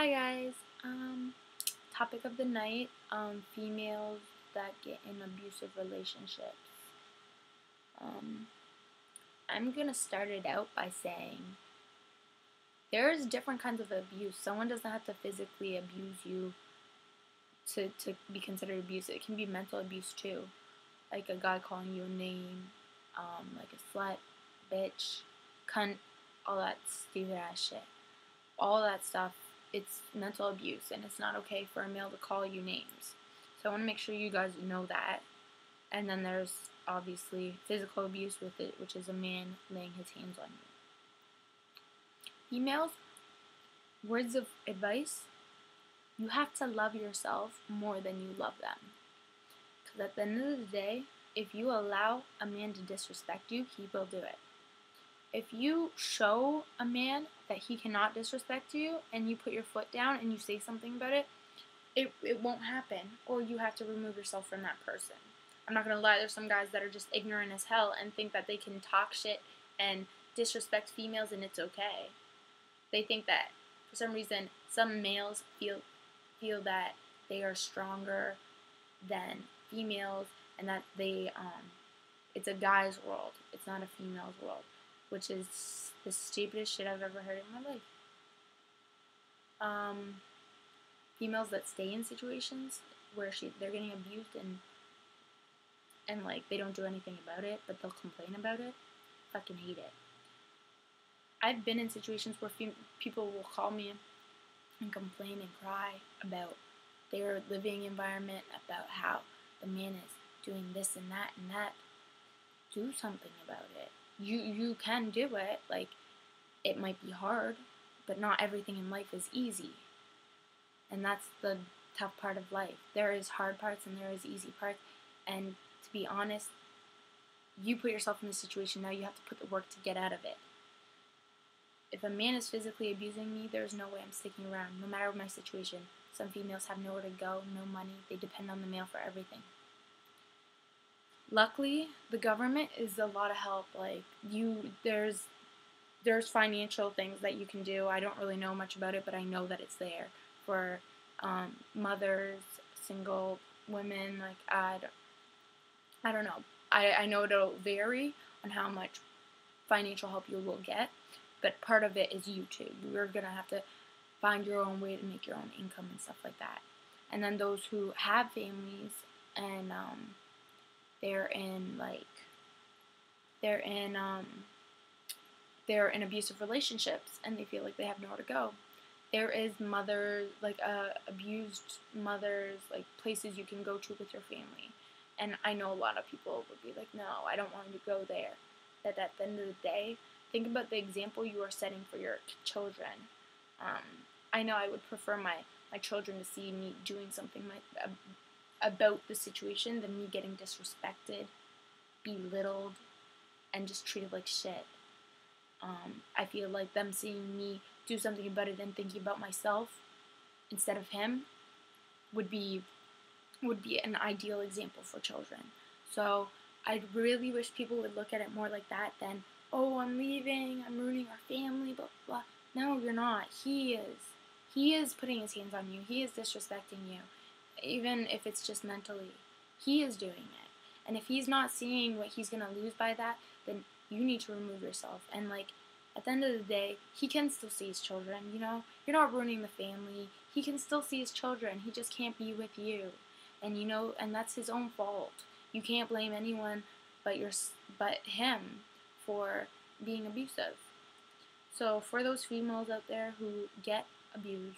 Hi guys. Topic of the night, females that get in abusive relationships. Um, I'm gonna start it out by saying there's different kinds of abuse. Someone doesn't have to physically abuse you to be considered abuse. It can be mental abuse too. Like a guy calling you a name, like a slut, bitch, cunt, all that stupid ass shit. All that stuff, it's mental abuse, and it's not okay for a male to call you names. So I want to make sure you guys know that. And then there's obviously physical abuse with it, which is a man laying his hands on you. Females, words of advice: you have to love yourself more than you love them. Because at the end of the day, if you allow a man to disrespect you, he will do it. If you show a man that he cannot disrespect you and you put your foot down and you say something about it, it won't happen, or you have to remove yourself from that person. I'm not going to lie, there's some guys that are just ignorant as hell and think that they can talk shit and disrespect females and it's okay. They think that for some reason some males feel that they are stronger than females and that it's a guy's world. It's not a female's world, which is the stupidest shit I've ever heard in my life. Females that stay in situations where they're getting abused and like they don't do anything about it, but they'll complain about it. Fucking hate it. I've been in situations where people will call me and complain and cry about their living environment, about how the man is doing this and that and that. Do something about it. You can do it. Like, it might be hard, but not everything in life is easy. And that's the tough part of life. There is hard parts and there is easy parts. And to be honest, you put yourself in this situation, now you have to put the work to get out of it. If a man is physically abusing me, there's no way I'm sticking around, no matter my situation. Some females have nowhere to go, no money. They depend on the male for everything. Luckily, the government is a lot of help. Like, there's financial things that you can do. I don't really know much about it, but I know that it's there for mothers, single women. Like, I don't know. I know it'll vary on how much financial help you will get, but part of it is you too. You're gonna have to find your own way to make your own income and stuff like that. And then those who have families and they're in abusive relationships and they feel like they have nowhere to go. There is mothers, like abused mothers, like places you can go to with your family. And I know a lot of people would be like, no, I don't want you to go there. That at the end of the day, think about the example you are setting for your children. I know I would prefer my children to see me doing something about the situation than me getting disrespected, belittled, and just treated like shit. I feel like them seeing me do something about it and thinking about myself instead of him would be an ideal example for children. So I really wish people would look at it more like that than, oh, I'm leaving, I'm ruining our family, blah, blah. No, you're not. He is. He is putting his hands on you. He is disrespecting you. Even if it's just mentally. He is doing it. And if he's not seeing what he's going to lose by that, then you need to remove yourself. And, like, at the end of the day, he can still see his children, you know? You're not ruining the family. He can still see his children. He just can't be with you. And, you know, and that's his own fault. You can't blame anyone but him for being abusive. So for those females out there who get abused,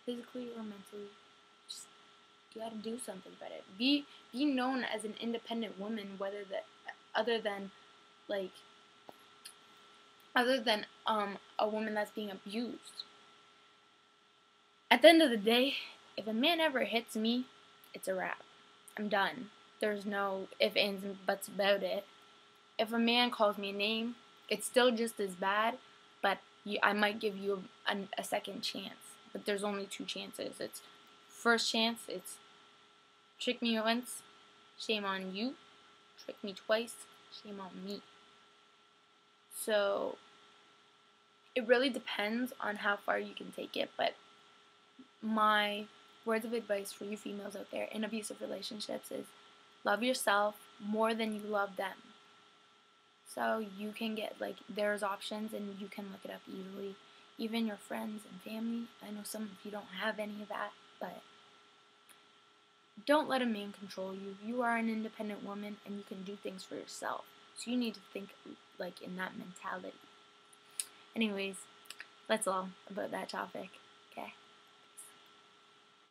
physically or mentally, just, you gotta do something about it. Be known as an independent woman, other than a woman that's being abused. At the end of the day, if a man ever hits me, it's a wrap. I'm done. There's no ifs, ands, and buts about it. If a man calls me a name, it's still just as bad, but I might give you a second chance. But there's only two chances. It's first chance, it's trick me once, shame on you. Trick me twice, shame on me. So it really depends on how far you can take it, but my words of advice for you females out there in abusive relationships is love yourself more than you love them. So you can get, like, there's options and you can look it up easily. Even your friends and family. I know some of you don't have any of that, but don't let a man control you. You are an independent woman and you can do things for yourself. So you need to think like in that mentality. Anyways, that's all about that topic. Okay.